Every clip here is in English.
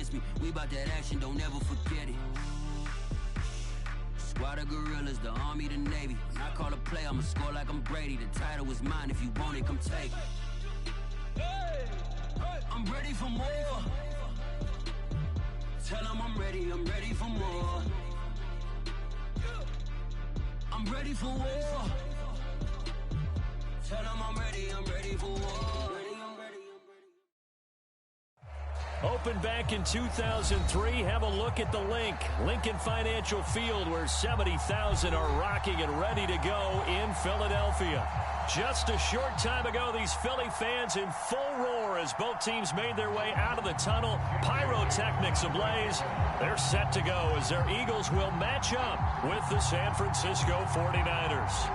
against me. We bout that action, don't ever forget it. Squad of gorillas, the army, the navy. When I call a play, I'ma score like I'm Brady. The title is mine, if you want it, come take it. I'm ready for more. Tell them I'm ready for more. I'm ready for war. Tell them I'm ready for war. Opened back in 2003. Have a look at the link. Lincoln Financial Field, where 70,000 are rocking and ready to go in Philadelphia. Just a short time ago, these Philly fans in full roar as both teams made their way out of the tunnel. Pyrotechnics ablaze. They're set to go as their Eagles will match up with the San Francisco 49ers.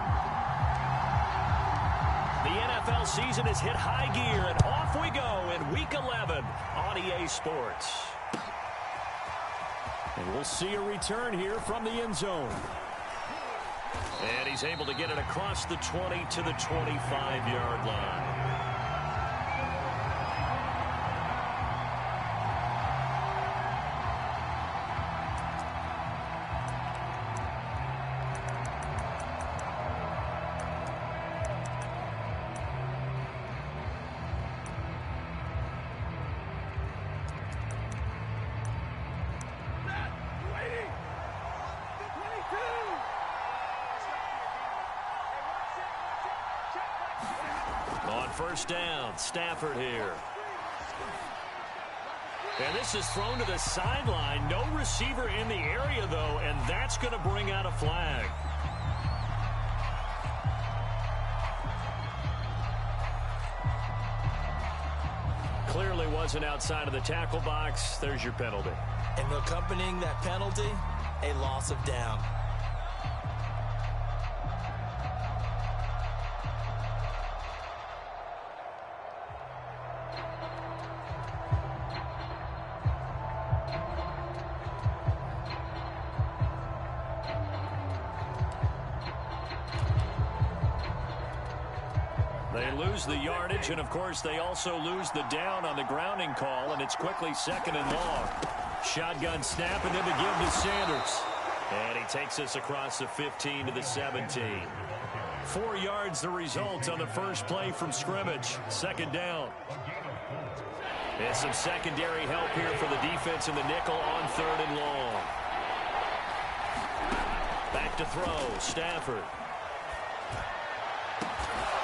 The NFL season has hit high gear, and off we go in Week 11 on EA Sports. And we'll see a return here from the end zone. And he's able to get it across the 20 to the 25-yard line. First down, Stafford here. And this is thrown to the sideline. No receiver in the area, though, and that's going to bring out a flag. Clearly wasn't outside of the tackle box. There's your penalty. And accompanying that penalty, a loss of down. The yardage, and of course they also lose the down on the grounding call, and it's quickly second and long. Shotgun snap, and then to give to Sanders, and he takes us across the 15 to the 17. 4 yards the result on the first play from scrimmage. Second down. And some secondary help here for the defense in the nickel on third and long. Back to throw, Stafford.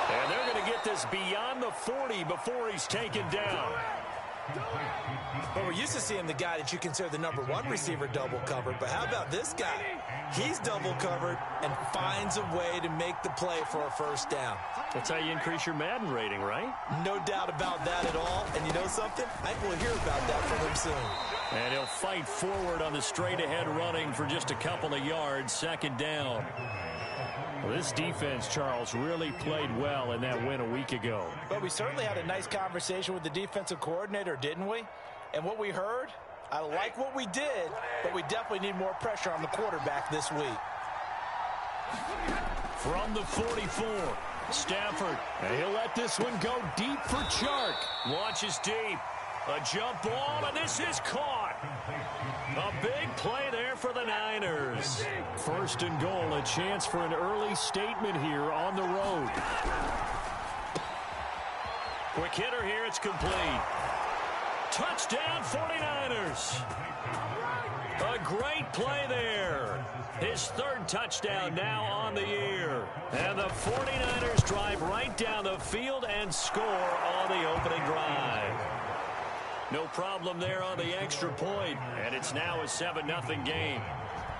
And they're going to get this beyond the 40 before he's taken down. Well, we're used to seeing the guy that you consider the #1 receiver double covered, but how about this guy? He's double covered and finds a way to make the play for a first down. That's how you increase your Madden rating, right? No doubt about that at all. And you know something? I think we'll hear about that from him soon. And he'll fight forward on the straight-ahead running for just a couple of yards. Second down. Well, this defense, Charles, really played well in that win a week ago. But we certainly had a nice conversation with the defensive coordinator, didn't we? And what we heard, I like what we did, but we definitely need more pressure on the quarterback this week. From the 44, Stafford. And he'll let this one go deep for Chark. Launches deep. A jump ball, and this is caught. A big play there for the Niners. First and goal, a chance for an early statement here on the road. Quick hitter here, it's complete. Touchdown, 49ers. A great play there. His third touchdown now on the year. And the 49ers drive right down the field and score on the opening drive. No problem there on the extra point, and it's now a 7-0 game.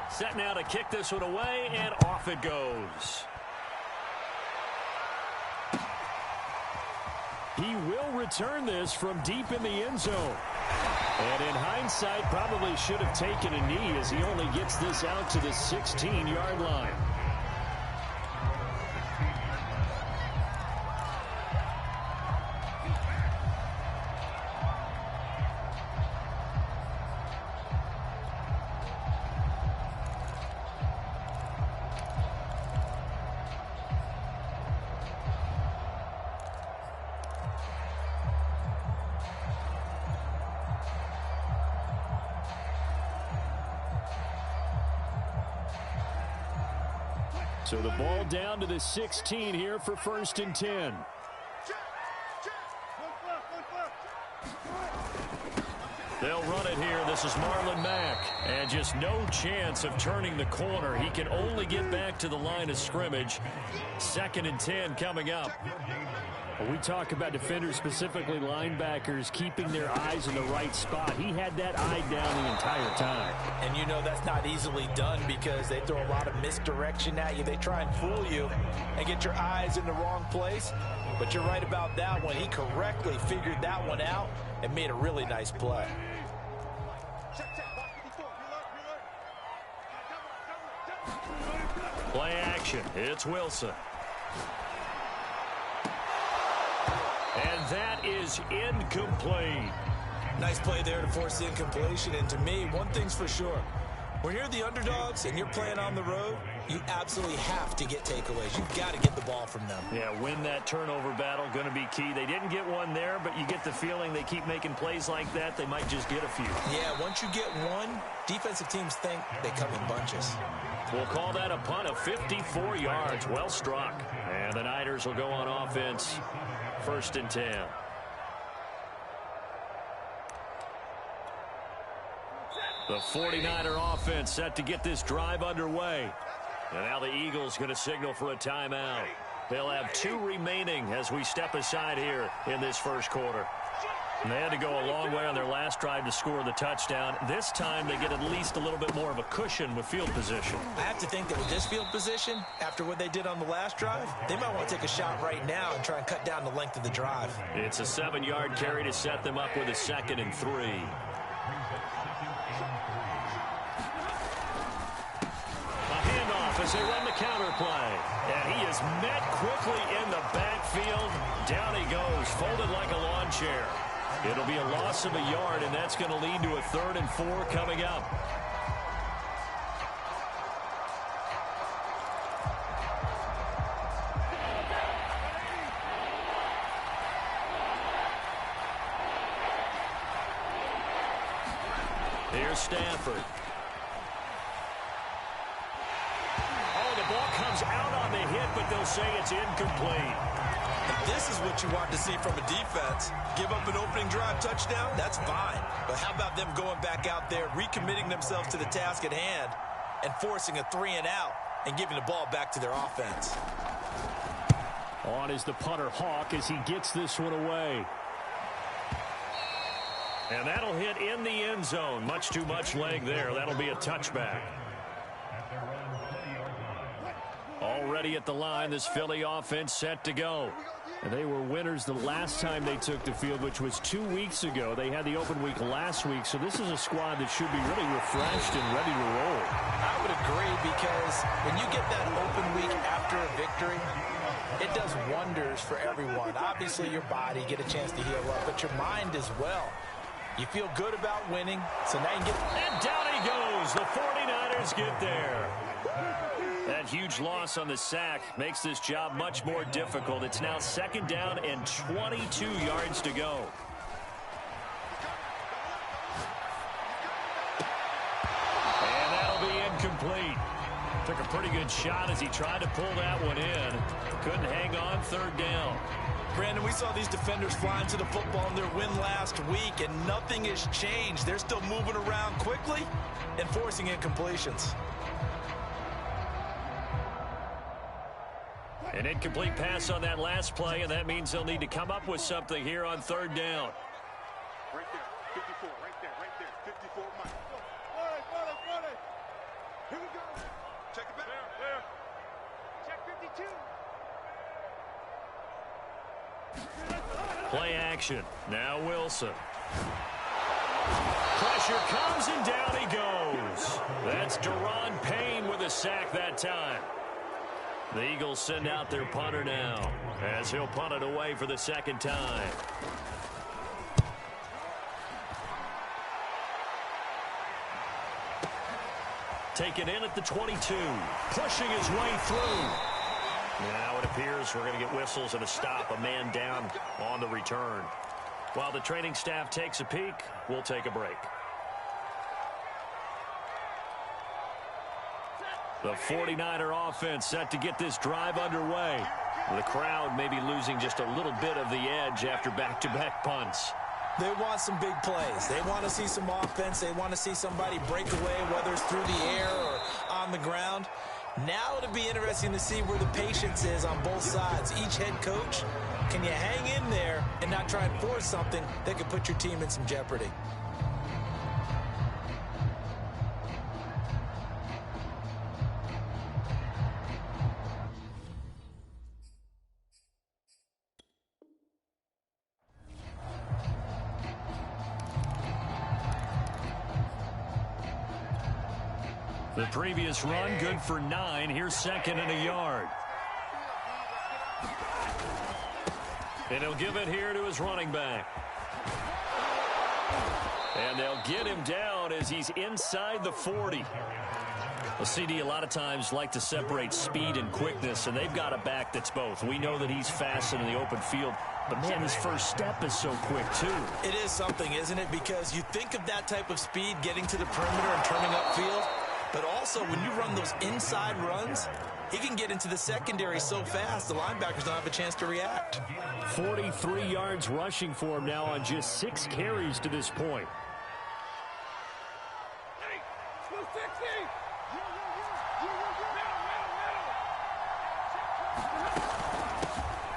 Set now to kick this one away, and off it goes. He will return this from deep in the end zone. And in hindsight, probably should have taken a knee as he only gets this out to the 16-yard line. So the ball down to the 16 here for 1st and 10. They'll run it here. This is Marlon Mack. And just no chance of turning the corner. He can only get back to the line of scrimmage. 2nd and 10 coming up. When we talk about defenders, specifically linebackers, keeping their eyes in the right spot, he had that eye down the entire time. And you know that's not easily done because they throw a lot of misdirection at you. They try and fool you and get your eyes in the wrong place. But you're right about that one. He correctly figured that one out and made a really nice play. Play action. It's Wilson. And that is incomplete. Nice play there to force the incompletion. And to me, one thing's for sure. When you're the underdogs and you're playing on the road, you absolutely have to get takeaways. You've got to get the ball from them. Yeah, win that turnover battle, going to be key. They didn't get one there, but you get the feeling they keep making plays like that, they might just get a few. Yeah, once you get one, defensive teams think they come in bunches. We'll call that a punt of 54 yards. Well struck. And the Niners will go on offense. 1st and 10. The 49er offense set to get this drive underway. And now the Eagles going to signal for a timeout. They'll have 2 remaining as we step aside here in this first quarter. And they had to go a long way on their last drive to score the touchdown. This time they get at least a little bit more of a cushion with field position. I have to think that with this field position, after what they did on the last drive, they might want to take a shot right now and try and cut down the length of the drive. It's a 7-yard carry to set them up with a 2nd and 3. As they run the counter play. And he is met quickly in the backfield. Down he goes, folded like a lawn chair. It'll be a loss of a yard, and that's going to lead to a 3rd and 4 coming up. Here's Stafford. Ball comes out on the hit, but they'll say it's incomplete. This is what you want to see from a defense. Give up an opening drive touchdown, that's fine. But how about them going back out there, recommitting themselves to the task at hand, and forcing a 3-and-out and giving the ball back to their offense. On is the punter Hawk as he gets this one away. And that'll hit in the end zone. Much too much leg there. That'll be a touchback. Already at the line, this Philly offense set to go. And they were winners the last time they took the field, which was 2 weeks ago. They had the open week last week, so this is a squad that should be really refreshed and ready to roll. I would agree, because when you get that open week after a victory, it does wonders for everyone. Obviously, your body get a chance to heal up, but your mind as well. You feel good about winning, so now you can get... And down he goes. The 49ers get there. That huge loss on the sack makes this job much more difficult. It's now 2nd down and 22 yards to go. And that'll be incomplete. Took a pretty good shot as he tried to pull that one in. Couldn't hang on 3rd down. Brandon, we saw these defenders flying to the football in their win last week, and nothing has changed. They're still moving around quickly and forcing incompletions. An incomplete pass on that last play, and that means they'll need to come up with something here on 3rd down. Right there, 54, right there, 54, Mike. Here we go. Check it back. There. Check 52. Play action. Now Wilson. Pressure comes, and down he goes. That's Daron Payne with a sack that time. The Eagles send out their punter now as he'll punt it away for the 2nd time. Taken in at the 22, pushing his way through. Now it appears we're going to get whistles and a stop, a man down on the return. While the training staff takes a peek, we'll take a break. The 49er offense set to get this drive underway. The crowd may be losing just a little bit of the edge after back-to-back punts. They want some big plays. They want to see some offense. They want to see somebody break away, whether it's through the air or on the ground. Now it'll be interesting to see where the patience is on both sides. Each head coach, can you hang in there and not try and force something that could put your team in some jeopardy? The previous run, good for 9. Here's second and a yard. And he'll give it here to his running back. And they'll get him down as he's inside the 40. Well, CD, a lot of times like to separate speed and quickness, and they've got a back that's both. We know that he's fast in the open field, but, man, his first step is so quick, too. It is something, isn't it? Because you think of that type of speed getting to the perimeter and turning upfield, but also when you run those inside runs, he can get into the secondary so fast the linebackers don't have a chance to react. 43 yards rushing for him now on just 6 carries to this point.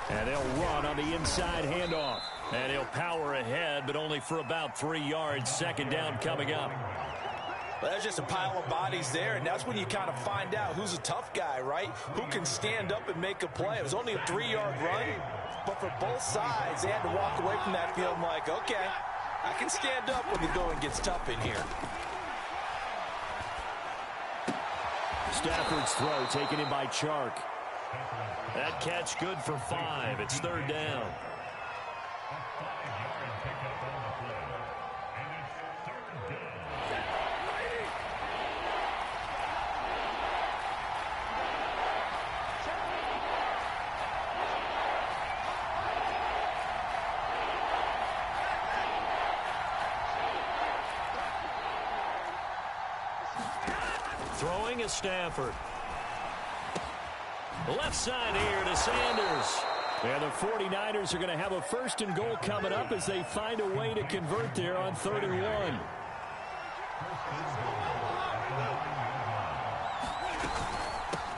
And they'll run on the inside handoff. And he'll power ahead, but only for about 3 yards. Second down coming up. Well, there's just a pile of bodies there, and that's when you kind of find out who's a tough guy, right? Who can stand up and make a play. It was only a 3-yard run, but for both sides, they had to walk away from that field like, okay, I can stand up when the going gets tough in here. Stafford's throw taken in by Chark. That catch good for 5. It's third down. Throwing is Stafford. Left side here to Sanders. And the 49ers are going to have a first and goal coming up as they find a way to convert there on 3rd and 1.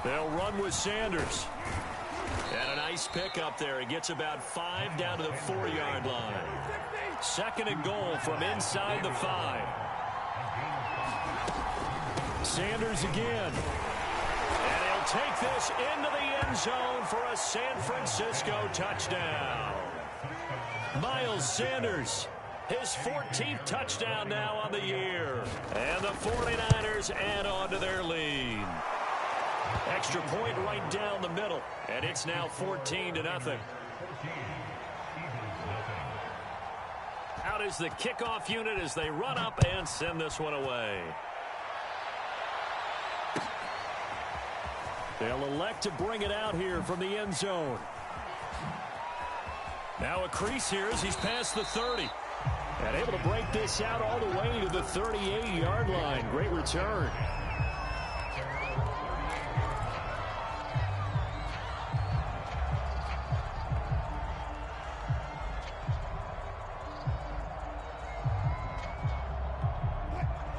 They'll run with Sanders. And a nice pickup there. He gets about 5 down to the 4-yard line. Second and goal from inside the 5. Sanders again. And he'll take this into the end zone for a San Francisco touchdown. Miles Sanders, his 14th touchdown now on the year. And the 49ers add on to their lead. Extra point right down the middle. And it's now 14-0. Out is the kickoff unit as they run up and send this one away. They'll elect to bring it out here from the end zone. Now a crease here as he's past the 30. And able to break this out all the way to the 38-yard line. Great return.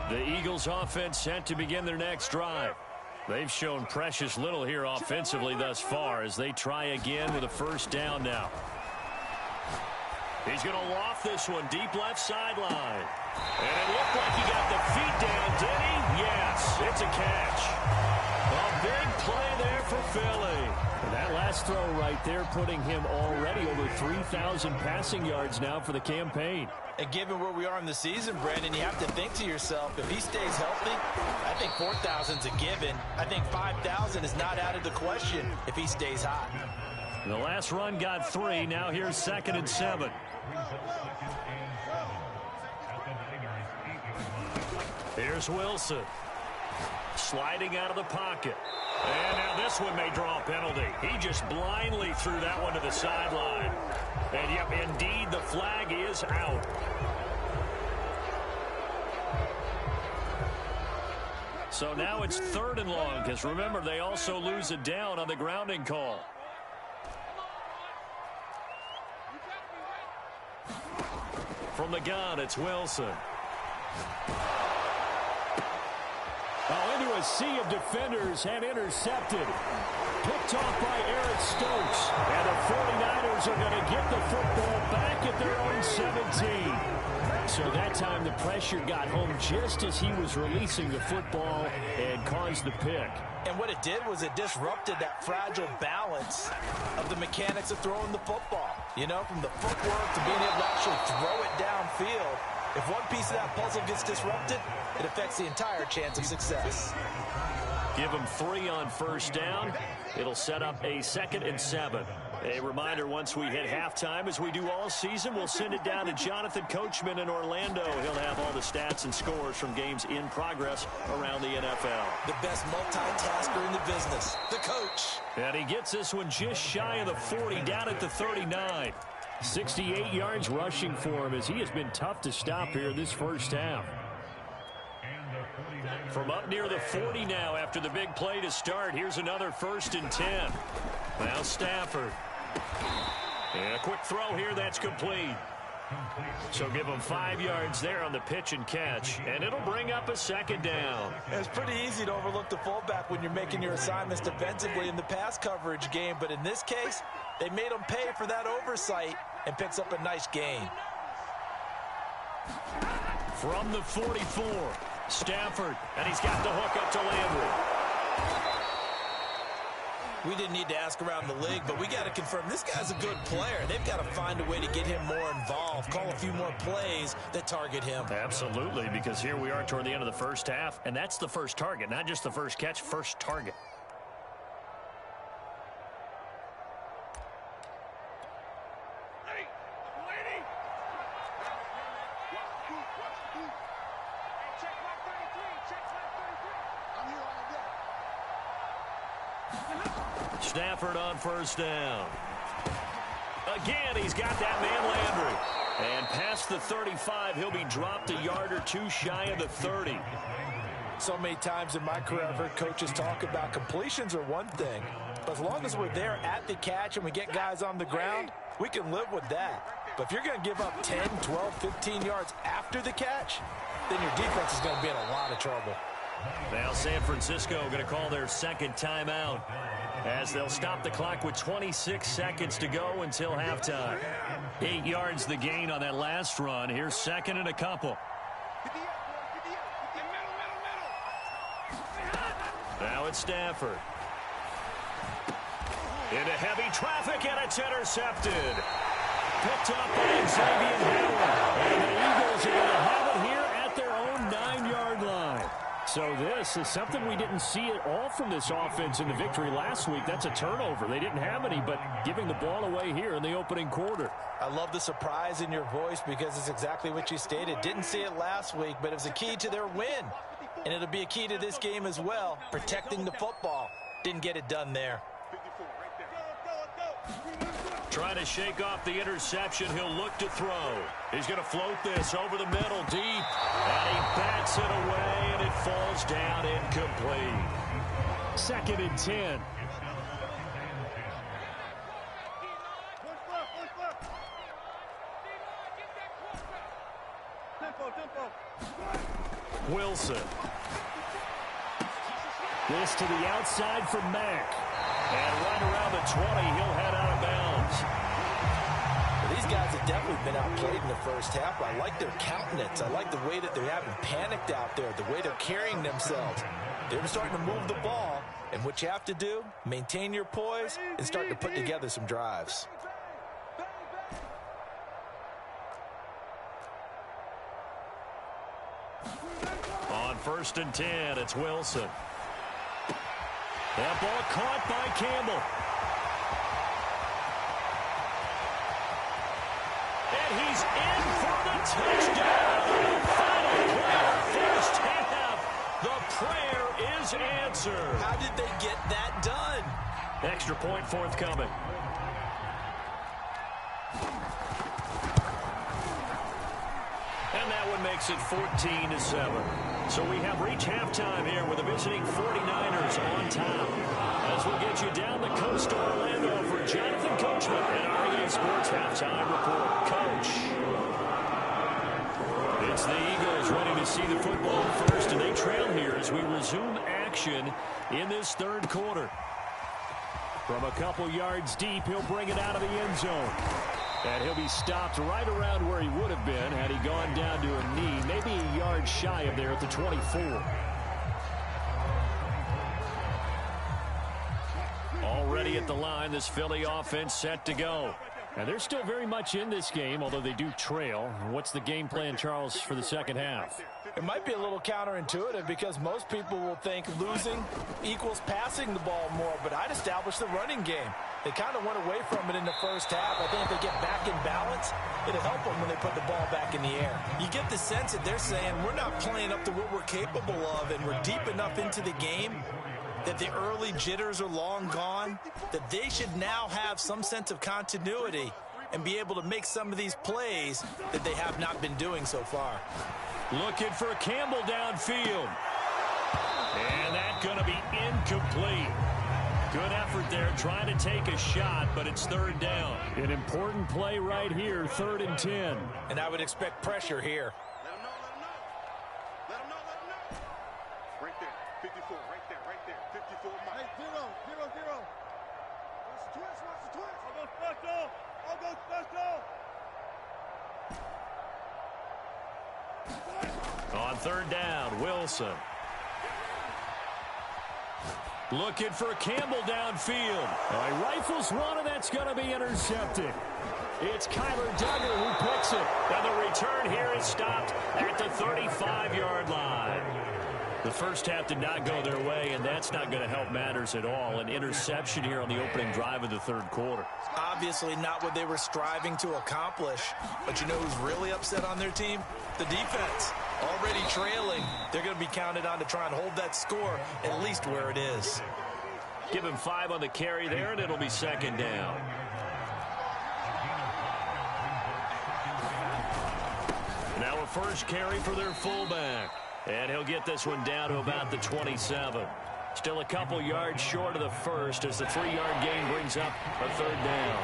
The Eagles offense set to begin their next drive. They've shown precious little here offensively thus far as they try again with a first down now. He's going to loft this one deep left sideline. And it looked like he got the feet down, did he? Yes, it's a catch. A big play there for Philly. And that last throw right there putting him already over 3,000 passing yards now for the campaign. And given where we are in the season, Brandon, you have to think to yourself, if he stays healthy, I think 4,000's a given. I think 5,000 is not out of the question if he stays hot. The last run got 3. Now here's 2nd and 7. Here's Wilson. Sliding out of the pocket. And now this one may draw a penalty. He just blindly threw that one to the sideline. And, yep, indeed, the flag is out. So now it's 3rd and long, because remember, they also lose a down on the grounding call. From the gun, it's Wilson. Into a sea of defenders and intercepted. Picked off by Eric Stokes. And the 49ers are going to get the football back at their own 17. So that time the pressure got home just as he was releasing the football and caused the pick. And what it did was it disrupted that fragile balance of the mechanics of throwing the football. You know, from the footwork to being able to actually throw it downfield. If one piece of that puzzle gets disrupted, it affects the entire chance of success. Give them 3 on 1st down. It'll set up a 2nd and 7. A reminder, once we hit halftime, as we do all season, we'll send it down to Jonathan Coachman in Orlando. He'll have all the stats and scores from games in progress around the NFL. The best multitasker in the business, the coach. And he gets this one just shy of the 40, down at the 39. 68 yards rushing for him, as he has been tough to stop here this first half. From up near the 40 now after the big play to start. Here's another 1st and 10. Now Stafford. And a quick throw here that's complete. So give them 5 yards there on the pitch and catch. And it'll bring up a 2nd down. It's pretty easy to overlook the fullback when you're making your assignments defensively in the pass coverage game. But in this case, they made him pay for that oversight and picks up a nice gain. From the 44, Stafford. And he's got the hook up to Landry. We didn't need to ask around the league, but we got to confirm this guy's a good player. They've got to find a way to get him more involved, call a few more plays that target him. Absolutely, because here we are toward the end of the first half, and that's the first target, not just the first catch, first target. Stafford on 1st down. Again, he's got that man Landry. And past the 35, he'll be dropped a yard or 2 shy of the 30. So many times in my career, I've heard coaches talk about completions are one thing. But as long as we're there at the catch and we get guys on the ground, we can live with that. But if you're going to give up 10, 12, 15 yards after the catch, then your defense is going to be in a lot of trouble. Now San Francisco going to call their 2nd timeout, as they'll stop the clock with 26 seconds to go until halftime. 8 yards the gain on that last run. Here's 2nd and a couple. Now it's Stafford. Into heavy traffic, and it's intercepted. Picked up by Xavier Howard. And the Eagles are going to have it here at their own 9-yard line. So this is something we didn't see at all from this offense in the victory last week. That's a turnover. They didn't have any, but giving the ball away here in the opening quarter. I love the surprise in your voice because it's exactly what you stated. Didn't see it last week, but it was a key to their win. And it'll be a key to this game as well, protecting the football. Didn't get it done there. Trying to shake off the interception. He'll look to throw. He's going to float this over the middle deep. And he bats it away, and it falls down incomplete. 2nd and 10. Wilson. This to the outside for Mack. And right around the 20, he'll head out of bounds. Well, these guys have definitely been outplayed in the first half. I like their countenance. I like the way that they haven't panicked out there, the way they're carrying themselves. They're starting to move the ball, and what you have to do, maintain your poise and start to put together some drives. On 1st and 10, it's Wilson. That ball caught by Campbell. And he's in for the touchdown. Final play of the first half. The prayer is answered. How did they get that done? Extra point forthcoming. And that one makes makes it 14-7. So we have reached halftime here with the visiting 49ers on top. As we'll get you down the coast to Orlando for Jonathan Coachman and our EA Sports Halftime Report. Coach. It's the Eagles ready to see the football first, and they trail here as we resume action in this third quarter. From a couple yards deep, he'll bring it out of the end zone. And he'll be stopped right around where he would have been had he gone down to a knee, maybe a yard shy of there at the 24. Already at the line, this Philly offense set to go. And they're still very much in this game, although they do trail. What's the game plan, Charles, for the second half? It might be a little counterintuitive because most people will think losing equals passing the ball more, but I'd establish the running game. They kind of went away from it in the first half. I think if they get back in balance, it'll help them when they put the ball back in the air. You get the sense that they're saying we're not playing up to what we're capable of, and we're deep enough into the game that the early jitters are long gone, that they should now have some sense of continuity and be able to make some of these plays that they have not been doing so far. Looking for Campbell downfield. And that's going to be incomplete. Good effort there trying to take a shot, but it's third down. An important play right here, 3rd and 10. And I would expect pressure here. Let him know. Right there, 54, right there, 54 miles. Hey, 0. Watch the twist. I'll go special. On third down, Wilson. Looking for Campbell downfield. He rifles one, and that's going to be intercepted. It's Kyler Duggar who picks it. And the return here is stopped at the 35-yard line. The first half did not go their way, and that's not going to help matters at all. An interception here on the opening drive of the third quarter. Obviously not what they were striving to accomplish. But you know who's really upset on their team? The defense. Already trailing. They're going to be counted on to try and hold that score at least where it is. Give him 5 on the carry there, and it'll be second down. Now a first carry for their fullback. And he'll get this one down to about the 27. Still a couple yards short of the first as the 3-yard gain brings up a third down.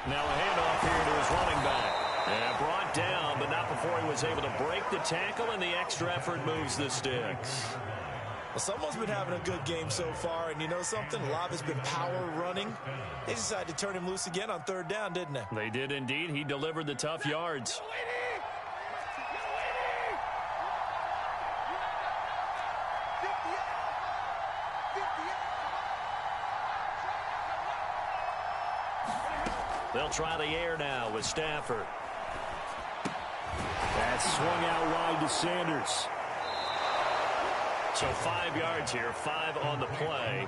Now a handoff here to his running back. And brought down, but not before he was able to break the tackle, and the extra effort moves the sticks. Well, someone's been having a good game so far, and you know something? A lot has been power running. They decided to turn him loose again on third down, didn't they? They did indeed. He delivered the tough yards. They'll try the air now with Stafford. That's swung out wide to Sanders. So 5 yards here, 5 on the play.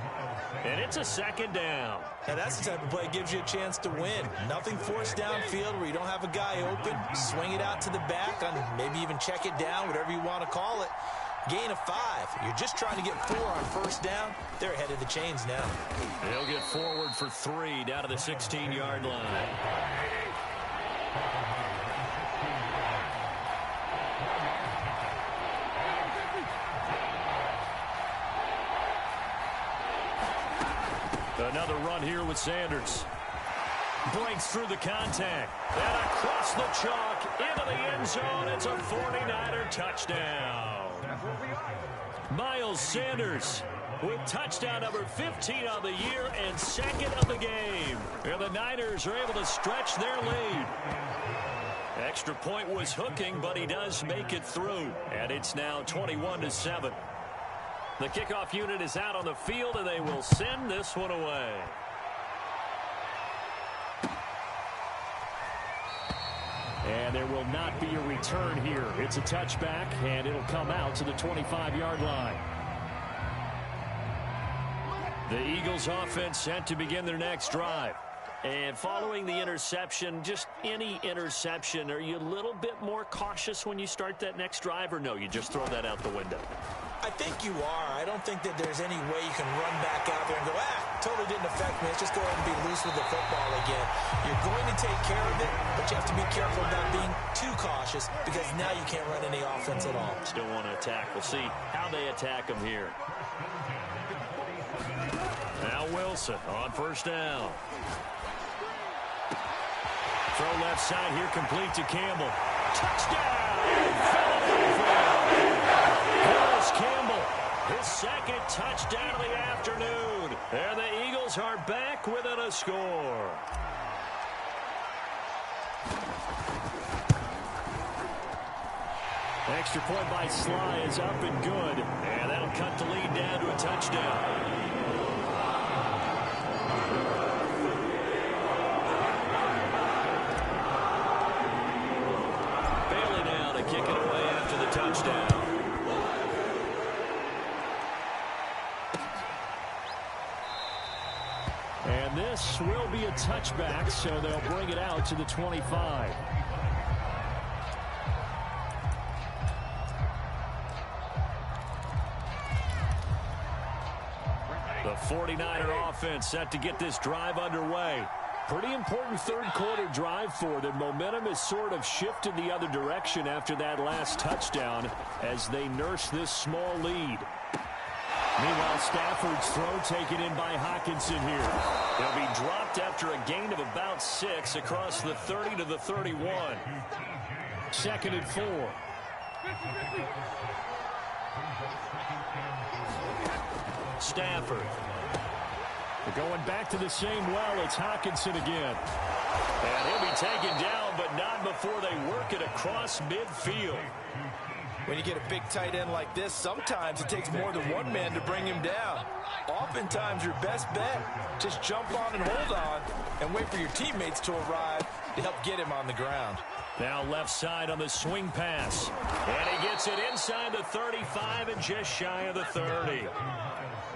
And it's a second down. Now that's the type of play that gives you a chance to win. Nothing forced downfield where you don't have a guy open. Swing it out to the back, maybe even check it down, whatever you want to call it. Gain of 5. You're just trying to get 4 on first down. They're ahead of the chains now. They'll get forward for 3 down to the 16-yard line. Another run here with Sanders. Breaks through the contact. And across the chalk into the end zone. It's a 49er touchdown. Miles Sanders with touchdown number 15 on the year and second of the game. And the Niners are able to stretch their lead. Extra point was hooking, but he does make it through. And it's now 21-7. The kickoff unit is out on the field, and they will send this one away. And there will not be a return here. It's a touchback, and it'll come out to the 25-yard line. The Eagles offense set to begin their next drive. And following the interception, just any interception, are you a little bit more cautious when you start that next drive, or no, you just throw that out the window? I think you are. I don't think that there's any way you can run back out there and go, totally didn't affect me. Let's just go ahead and be loose with the football again. You're going to take care of it, but you have to be careful about being too cautious because now you can't run any offense at all. Still want to attack. We'll see how they attack him here. Now Wilson on first down. Throw left side here, complete to Campbell. Touchdown! Here's Campbell, his second touchdown of the afternoon. And the Eagles are back within a score. Extra point by Sly is up and good. And that'll cut the lead down to a touchdown. Kick it away after the touchdown. And this will be a touchback, so they'll bring it out to the 25. The 49er offense set to get this drive underway. Pretty important third-quarter drive for them. Momentum has sort of shifted the other direction after that last touchdown as they nurse this small lead. Meanwhile, Stafford's throw taken in by Hockenson here. They'll be dropped after a gain of about 6 across the 30 to the 31. 2nd and 4. Stafford. They're going back to the same well. It's Hockenson again. And he'll be taken down, but not before they work it across midfield. When you get a big tight end like this, sometimes it takes more than one man to bring him down. Oftentimes, your best bet, just jump on and hold on and wait for your teammates to arrive to help get him on the ground. Now left side on the swing pass. And he gets it inside the 35 and just shy of the 30.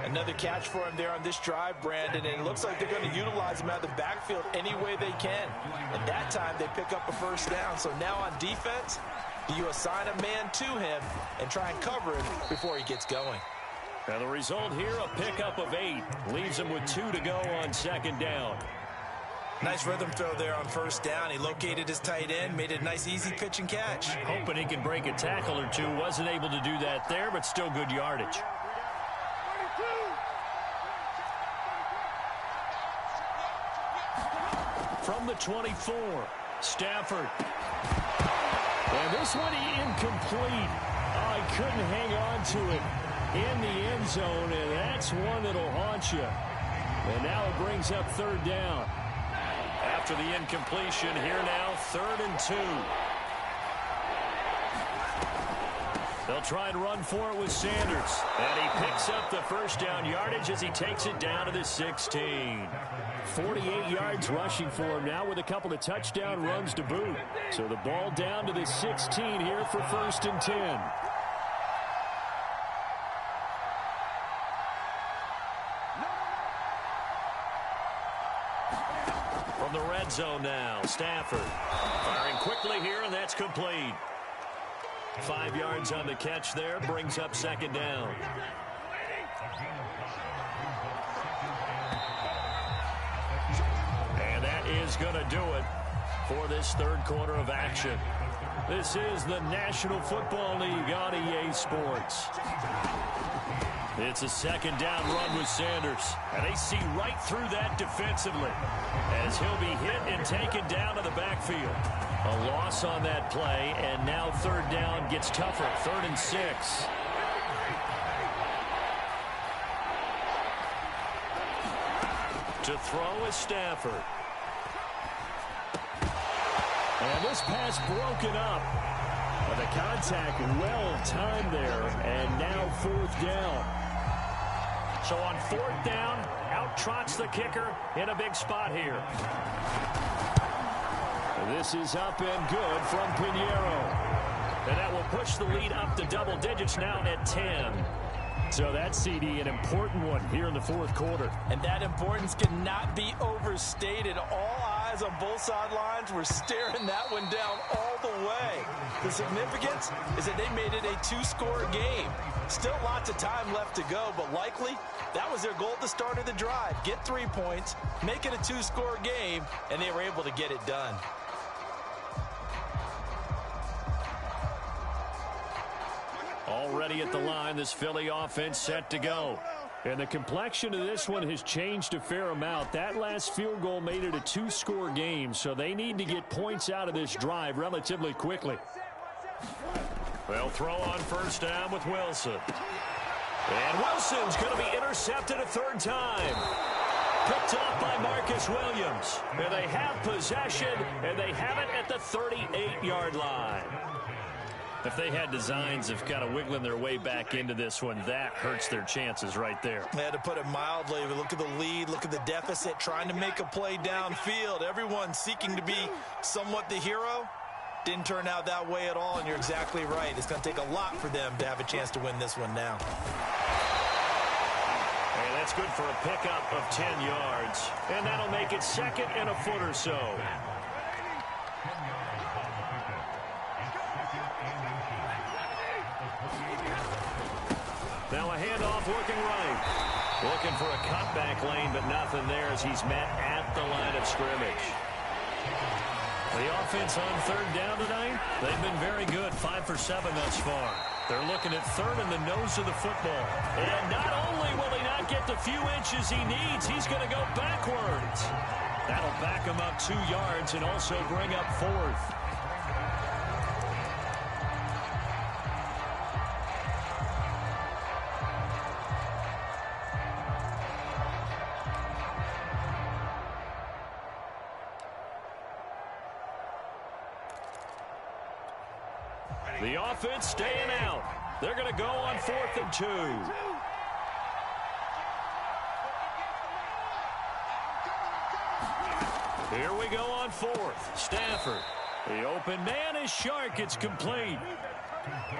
Another catch for him there on this drive, Brandon, and it looks like they're going to utilize him out of the backfield any way they can. And that time, they pick up a first down. So now on defense, do you assign a man to him and try and cover him before he gets going? And the result here, a pickup of 8. Leaves him with 2 to go on 2nd down. Nice rhythm throw there on first down. He located his tight end, made it a nice, easy pitch and catch. Hoping he can break a tackle or two. Wasn't able to do that there, but still good yardage. From the 24, Stafford. And this one incomplete. Oh, he couldn't hang on to it in the end zone, and that's one that'll haunt you. And now it brings up 3rd down. After the incompletion, here now, 3rd and 2. They'll try and run for it with Sanders. And he picks up the first down yardage as he takes it down to the 16. 48 yards rushing for him now with a couple of touchdown runs to boot. So the ball down to the 16 here for 1st and 10. From the red zone now, Stafford firing quickly here, and that's complete. 5 yards on the catch there, brings up 2nd down. And that is going to do it for this 3rd quarter of action. This is the National Football League on EA Sports. It's a 2nd down run with Sanders. And they see right through that defensively as he'll be hit and taken down to the backfield. A loss on that play, and now 3rd down gets tougher. 3rd and 6. To throw is Stafford. And this pass broken up. The contact well timed there, and now 4th down. So on 4th down, out trots the kicker in a big spot here. This is up and good from Pinheiro. And that will push the lead up to double digits now at 10. So that CD, an important one here in the 4th quarter. And that importance cannot be overstated. All eyes on both sidelines were staring that one down all the way. The significance is that they made it a 2-score game. Still lots of time left to go, but likely that was their goal at the start of the drive. Get 3 points, make it a 2-score game, and they were able to get it done. Already at the line, this Philly offense set to go. And the complexion of this one has changed a fair amount. That last field goal made it a 2-score game, so they need to get points out of this drive relatively quickly. They'll throw on first down with Wilson. And Wilson's going to be intercepted a third time. Picked off by Marcus Williams. And they have possession, and they have it at the 38-yard line. If they had designs of kind of wiggling their way back into this one, that hurts their chances right there. They had to put it mildly. But look at the lead. Look at the deficit. Trying to make a play downfield. Everyone seeking to be somewhat the hero. Didn't turn out that way at all, and you're exactly right. It's going to take a lot for them to have a chance to win this one now. And that's good for a pickup of 10 yards. And that'll make it second and a foot or so. Now a handoff working right. Looking for a cutback lane, but nothing there as he's met at the line of scrimmage. The offense on third down tonight, they've been very good, 5 for 7 thus far. They're looking at third in the nose of the football. And not only will he not get the few inches he needs, he's going to go backwards. That'll back him up 2 yards and also bring up fourth. The offense staying out. They're going to go on 4th and 2. Here we go on 4th. Stafford. The open man is Shark. It's complete.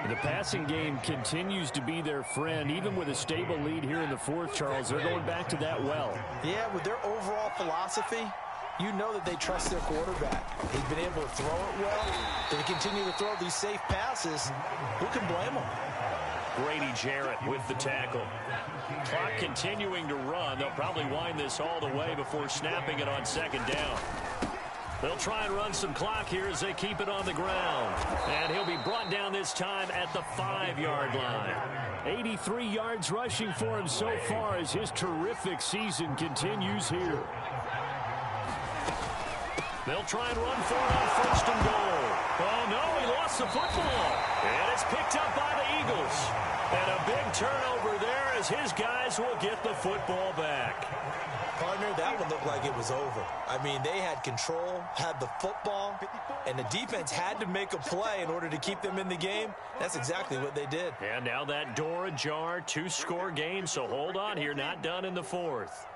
The passing game continues to be their friend. Even with a stable lead here in the 4th, Charles, they're going back to that well. Yeah, with their overall philosophy, you know that they trust their quarterback. He's been able to throw it well. They continue to throw these safe passes. Who can blame them? Grady Jarrett with the tackle. Clock continuing to run. They'll probably wind this all the way before snapping it on second down. They'll try and run some clock here as they keep it on the ground. And he'll be brought down this time at the 5-yard line. 83 yards rushing for him so far as his terrific season continues here. They'll try and run for it on 1st and goal. Oh, no, he lost the football. And it's picked up by the Eagles. And a big turnover there as his guys will get the football back. Partner, that one looked like it was over. I mean, they had control, had the football, and the defense had to make a play in order to keep them in the game. That's exactly what they did. And now that door ajar, 2-score game, so hold on here, not done in the 4th.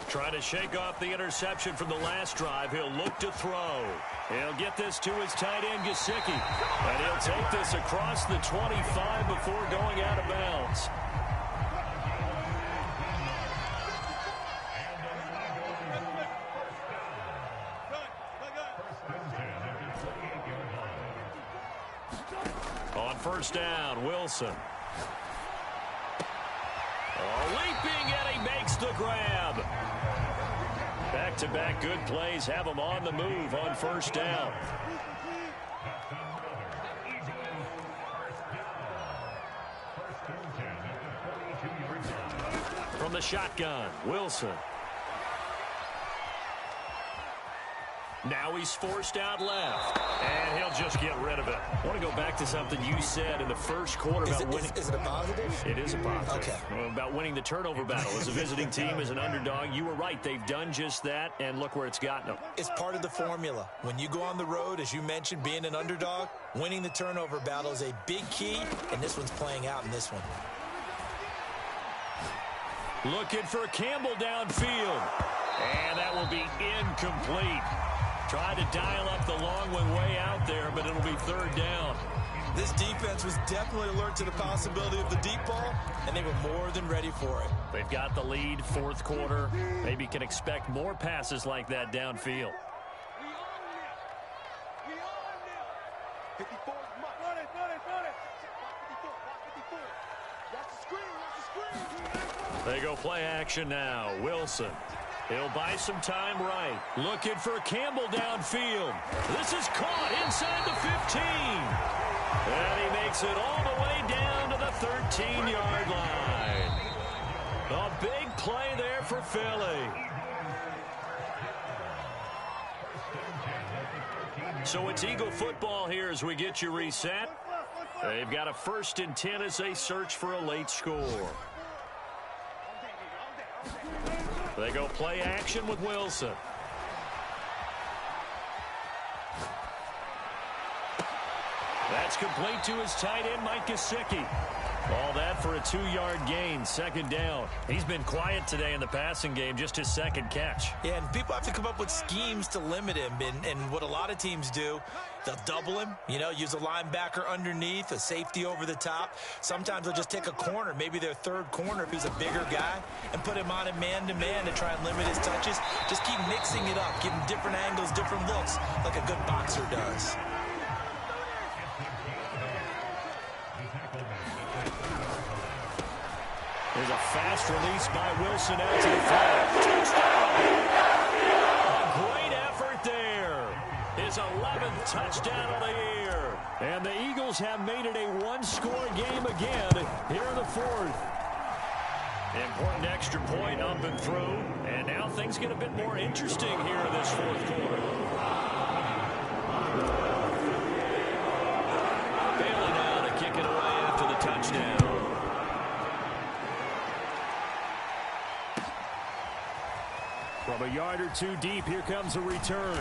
Trying to shake off the interception from the last drive. He'll look to throw. He'll get this to his tight end, Gesicki. And he'll take this across the 25 before going out of bounds. On first down, Wilson. Leaping, and he makes the grab. Back-to-back good plays have him on the move on first down. From the shotgun, Wilson. Now he's forced out left, and he'll just get rid of it. I want to go back to something you said in the first quarter about winning. Is it a positive? It is a positive. Okay. About winning the turnover battle. As a visiting team, as an underdog, you were right. They've done just that, and look where it's gotten them. It's part of the formula. When you go on the road, as you mentioned, being an underdog, winning the turnover battle is a big key, and this one's playing out in this one. Looking for Campbell downfield, and that will be incomplete. Tried to dial up the long one way out there, but it'll be third down. This defense was definitely alert to the possibility of the deep ball, and they were more than ready for it. They've got the lead, fourth quarter. Maybe can expect more passes like that downfield. 54, run it. Watch the screen. They go play action now. Wilson. He'll buy some time right. Looking for Campbell downfield. This is caught inside the 15. And he makes it all the way down to the 13-yard line. A big play there for Philly. So it's Eagle football here as we get you reset. They've got a 1st and 10 as they search for a late score. They go play action with Wilson. That's complete to his tight end, Mike Gesicki. All that for a 2-yard gain, 2nd down. He's been quiet today in the passing game, just his 2nd catch. Yeah, and people have to come up with schemes to limit him. And what a lot of teams do, they'll double him, use a linebacker underneath, a safety over the top. Sometimes they'll just take a corner, maybe their 3rd corner if he's a bigger guy, and put him on a man-to-man to try and limit his touches. Just keep mixing it up, give him different angles, different looks, like a good boxer does. There's a fast release by Wilson out to the 5. Touchdown! A great effort there. His 11th touchdown of the year. And the Eagles have made it a 1-score game again here in the 4th. Important extra point up and through. And now things get a bit more interesting here in this 4th quarter. Bailey now to kick it away after the touchdown. From a yard or two deep, here comes a return.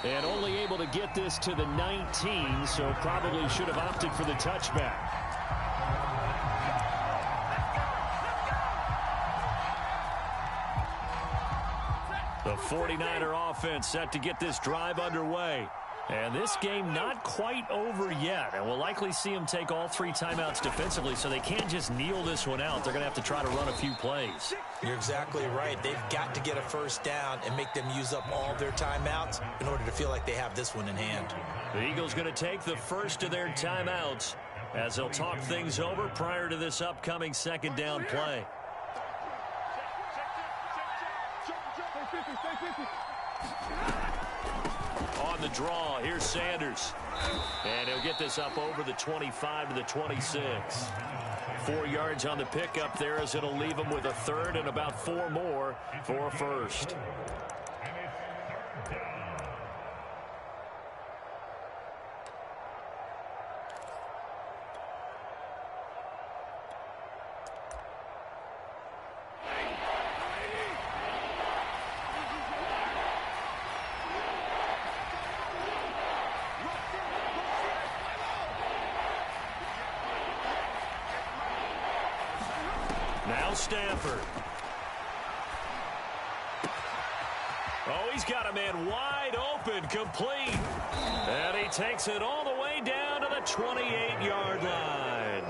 And only able to get this to the 19, so probably should have opted for the touchback. The 49er offense set to get this drive underway. And this game not quite over yet. And we'll likely see them take all 3 timeouts defensively, so they can't just kneel this one out. They're going to have to try to run a few plays. You're exactly right. They've got to get a 1st down and make them use up all their timeouts in order to feel like they have this one in hand. The Eagles going to take the first of their timeouts as they'll talk things over prior to this upcoming 2nd down play. On the draw, here's Sanders. And he'll get this up over the 25 to the 26. 4 yards on the pickup there as it'll leave him with a 3rd and about 4 more for a 1st. Now Stafford. Oh, he's got a man wide open, complete. And he takes it all the way down to the 28-yard line.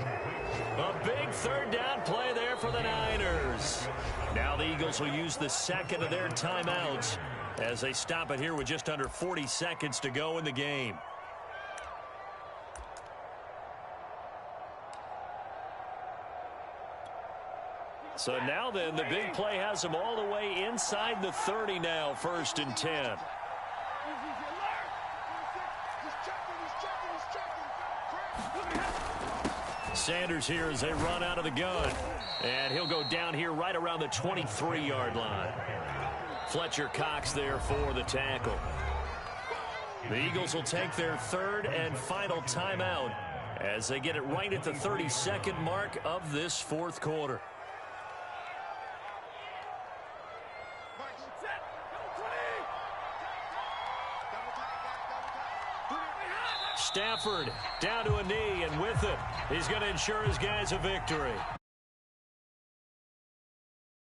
A big 3rd down play there for the Niners. Now the Eagles will use the 2nd of their timeouts as they stop it here with just under 40 seconds to go in the game. So now then, the big play has them all the way inside the 30 now, 1st and 10. Sanders here as they run out of the gun. And he'll go down here right around the 23-yard line. Fletcher Cox there for the tackle. The Eagles will take their 3rd and final timeout as they get it right at the 32nd mark of this 4th quarter. Stafford down to a knee, and with it, he's going to ensure his guys a victory.